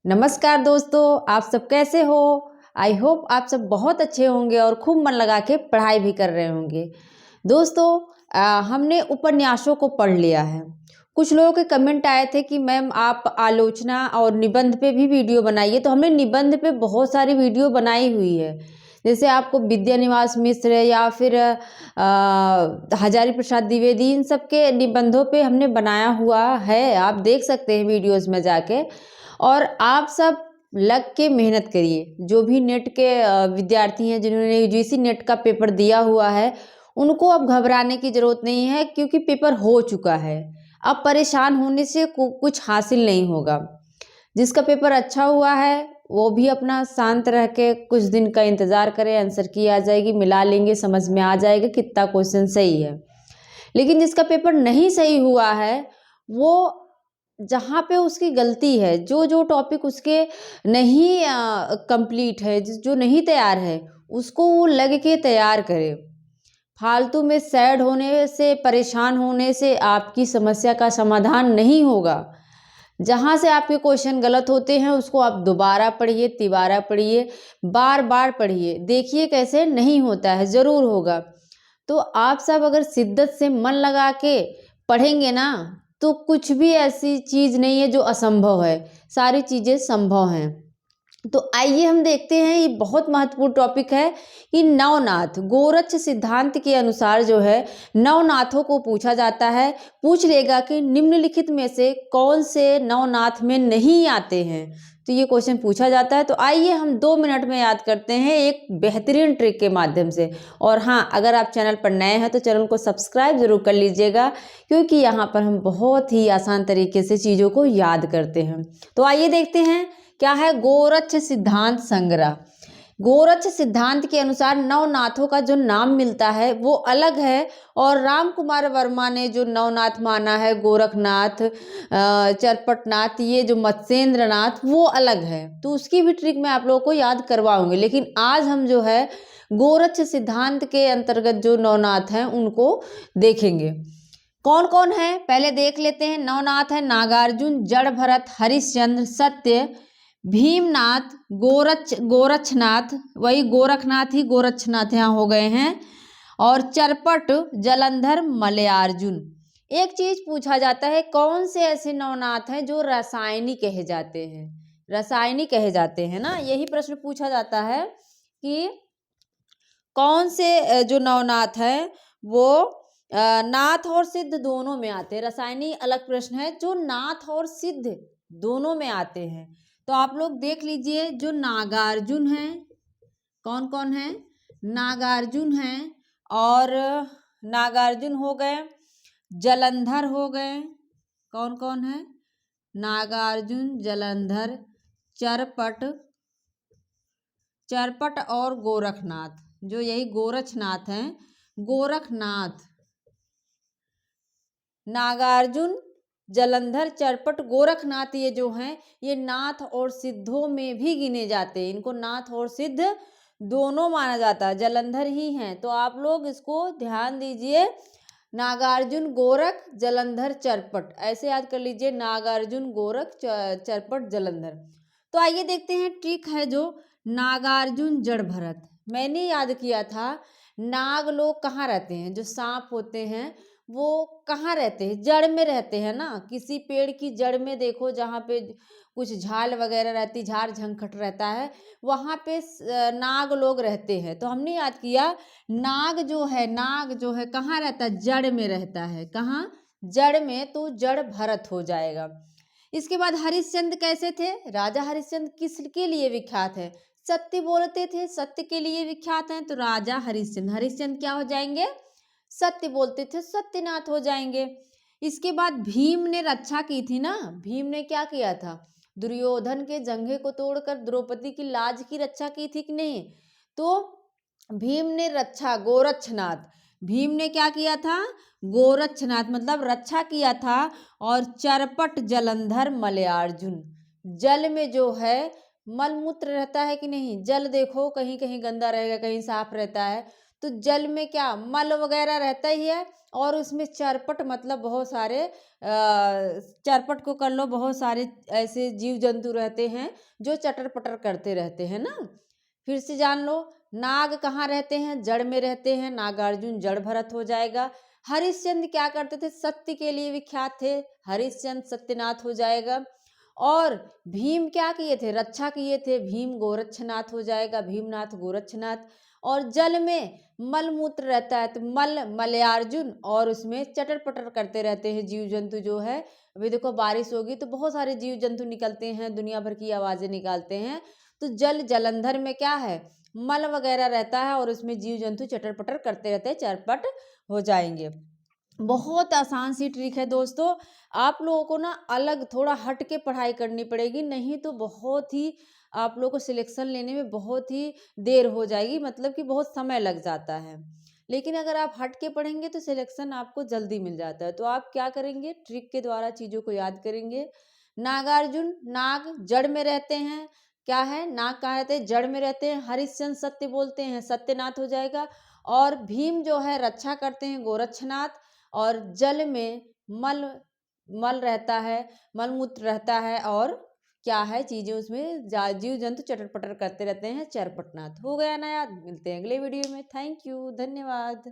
नमस्कार दोस्तों, आप सब कैसे हो। आई होप आप सब बहुत अच्छे होंगे और खूब मन लगा के पढ़ाई भी कर रहे होंगे। दोस्तों, हमने उपन्यासों को पढ़ लिया है। कुछ लोगों के कमेंट आए थे कि मैम आप आलोचना और निबंध पे भी वीडियो बनाइए, तो हमने निबंध पे बहुत सारी वीडियो बनाई हुई है। जैसे आपको विद्यानिवास मिश्र या फिर हजारी प्रसाद द्विवेदी, इन सब के निबंधों पे हमने बनाया हुआ है, आप देख सकते हैं वीडियोज़ में जाके। और आप सब लग के मेहनत करिए। जो भी नेट के विद्यार्थी हैं जिन्होंने यूजीसी नेट का पेपर दिया हुआ है, उनको अब घबराने की ज़रूरत नहीं है, क्योंकि पेपर हो चुका है। अब परेशान होने से कुछ हासिल नहीं होगा। जिसका पेपर अच्छा हुआ है वो भी अपना शांत रह के कुछ दिन का इंतज़ार करें, आंसर की आ जाएगी, मिला लेंगे, समझ में आ जाएगा कितना क्वेश्चन सही है। लेकिन जिसका पेपर नहीं सही हुआ है, वो जहाँ पे उसकी गलती है, जो जो टॉपिक उसके नहीं कंप्लीट है, जो नहीं तैयार है, उसको वो लग के तैयार करे। फालतू में सैड होने से, परेशान होने से आपकी समस्या का समाधान नहीं होगा। जहाँ से आपके क्वेश्चन गलत होते हैं उसको आप दोबारा पढ़िए, तिबारा पढ़िए, बार बार पढ़िए, देखिए कैसे नहीं होता है, ज़रूर होगा। तो आप सब अगर शिद्दत से मन लगा के पढ़ेंगे ना, तो कुछ भी ऐसी चीज़ नहीं है जो असंभव है, सारी चीज़ें संभव हैं। तो आइए हम देखते हैं, ये बहुत महत्वपूर्ण टॉपिक है कि नवनाथ गोरक्ष सिद्धांत के अनुसार जो है नवनाथों को पूछा जाता है। पूछ लेगा कि निम्नलिखित में से कौन से नवनाथ में नहीं आते हैं, तो ये क्वेश्चन पूछा जाता है। तो आइए हम 2 मिनट में याद करते हैं एक बेहतरीन ट्रिक के माध्यम से। और हाँ, अगर आप चैनल पर नए हैं तो चैनल को सब्सक्राइब जरूर कर लीजिएगा, क्योंकि यहाँ पर हम बहुत ही आसान तरीके से चीज़ों को याद करते हैं। तो आइए देखते हैं क्या है गोरक्ष सिद्धांत संग्रह। गोरक्ष सिद्धांत के अनुसार नवनाथों का जो नाम मिलता है वो अलग है, और राम कुमार वर्मा ने जो नवनाथ माना है, गोरखनाथ, चरपटनाथ, ये जो मत्स्येंद्रनाथ, वो अलग है। तो उसकी भी ट्रिक मैं आप लोगों को याद करवाऊंगी। लेकिन आज हम जो है गोरक्ष सिद्धांत के अंतर्गत जो नवनाथ हैं उनको देखेंगे। कौन कौन है पहले देख लेते हैं। नवनाथ है नागार्जुन, जड़ भरत, हरिश्चंद्र, सत्य, भीमनाथ, गोरक्षनाथ, वही गोरखनाथ ही गोरक्षनाथ यहाँ हो गए हैं, और चरपट, जलंधर, मलयार्जुन। एक चीज पूछा जाता है, कौन से ऐसे नवनाथ हैं जो रसायनी कहे जाते हैं, रसायनी कहे जाते हैं ना, यही प्रश्न पूछा जाता है कि कौन से जो नवनाथ हैं वो नाथ और सिद्ध दोनों में आते हैं। रसायनी अलग प्रश्न है, जो नाथ और सिद्ध दोनों में आते हैं। तो आप लोग देख लीजिए, जो नागार्जुन है, कौन कौन है, नागार्जुन है, और नागार्जुन हो गए, जलंधर हो गए, कौन कौन है, नागार्जुन, जलंधर, चरपट, चरपट और गोरखनाथ, जो यही गोरक्षनाथ हैं, गोरखनाथ, नागार्जुन, जलंधर, चरपट, गोरखनाथ, ये जो हैं ये नाथ और सिद्धों में भी गिने जाते हैं। इनको नाथ और सिद्ध दोनों माना जाता है, जलंधर ही हैं। तो आप लोग इसको ध्यान दीजिए, नागार्जुन, गोरख, जलंधर, चरपट, ऐसे याद कर लीजिए, नागार्जुन, गोरख, चरपट, जलंधर। तो आइए देखते हैं ट्रिक है जो नागार्जुन जड़ भरत। मैंने याद किया था, नाग लोग कहाँ रहते हैं, जो सांप होते हैं वो कहाँ रहते हैं, जड़ में रहते हैं ना। किसी पेड़ की जड़ में देखो, जहाँ पे कुछ झाल वगैरह रहती, झाड़ झंखट रहता है, वहाँ पे नाग लोग रहते हैं। तो हमने याद किया, नाग जो है, नाग जो है कहाँ रहता है, जड़ में रहता है। कहाँ, जड़ में, तो जड़ भरत हो जाएगा। इसके बाद हरिश्चंद्र कैसे थे, राजा हरिश्चंद्र किसके लिए विख्यात है, सत्य बोलते थे, सत्य के लिए विख्यात हैं। तो राजा हरिश्चंद्र, हरिश्चंद्र क्या हो जाएंगे, सत्य बोलते थे, सत्यनाथ हो जाएंगे। इसके बाद भीम ने रक्षा की थी ना, भीम ने क्या किया था, दुर्योधन के जंघे को तोड़कर द्रौपदी की लाज की रक्षा की थी कि नहीं। तो भीम ने रक्षा, गोरक्षनाथ, भीम ने क्या किया था, गोरक्षनाथ मतलब रक्षा किया था। और चरपट, जलंधर, मलयार्जुन, जल में जो है मलमूत्र रहता है कि नहीं, जल देखो कहीं कहीं गंदा रहेगा, कहीं साफ रहता है। तो जल में क्या मल वगैरह रहता ही है, और उसमें चरपट मतलब बहुत सारे चरपट को कर लो, बहुत सारे ऐसे जीव जंतु रहते हैं जो चटर पटर करते रहते हैं ना। फिर से जान लो, नाग कहाँ रहते हैं, जड़ में रहते हैं, नागार्जुन जड़ भरत हो जाएगा। हरिश्चंद्र क्या करते थे, सत्य के लिए विख्यात थे, हरिश्चंद्र सत्यनाथ हो जाएगा। और भीम क्या किए थे, रक्षा किए थे, भीम गोरक्षनाथ हो जाएगा, भीमनाथ गोरक्षनाथ। और जल में मल मूत्र रहता है, तो मलयार्जुन, और उसमें चटर पटर करते रहते हैं जीव जंतु जो है। अभी देखो बारिश होगी तो बहुत सारे जीव जंतु निकलते हैं, दुनिया भर की आवाजें निकालते हैं। तो जल जलंधर में क्या है, मल वगैरह रहता है, और उसमें जीव जंतु चटर पटर करते रहते हैं, चरपट हो जाएंगे। बहुत आसान सी ट्रिक है दोस्तों, आप लोगों को ना अलग थोड़ा हट के पढ़ाई करनी पड़ेगी, नहीं तो बहुत ही आप लोगों को सिलेक्शन लेने में बहुत ही देर हो जाएगी, मतलब कि बहुत समय लग जाता है। लेकिन अगर आप हट के पढ़ेंगे तो सिलेक्शन आपको जल्दी मिल जाता है। तो आप क्या करेंगे, ट्रिक के द्वारा चीज़ों को याद करेंगे। नागार्जुन, नाग जड़ में रहते हैं, क्या है, नाग कहाँ रहते हैं, जड़ में रहते हैं। हरिश्चंद्र सत्य बोलते हैं, सत्यनाथ हो जाएगा। और भीम जो है रक्षा करते हैं, गोरक्षनाथ। और जल में मल मल रहता है, मलमूत्र रहता है, और क्या है चीजें उसमें जीव जंतु चटर पटर करते रहते हैं, चरपटनाथ। हो गया ना याद। मिलते हैं अगले वीडियो में। थैंक यू, धन्यवाद।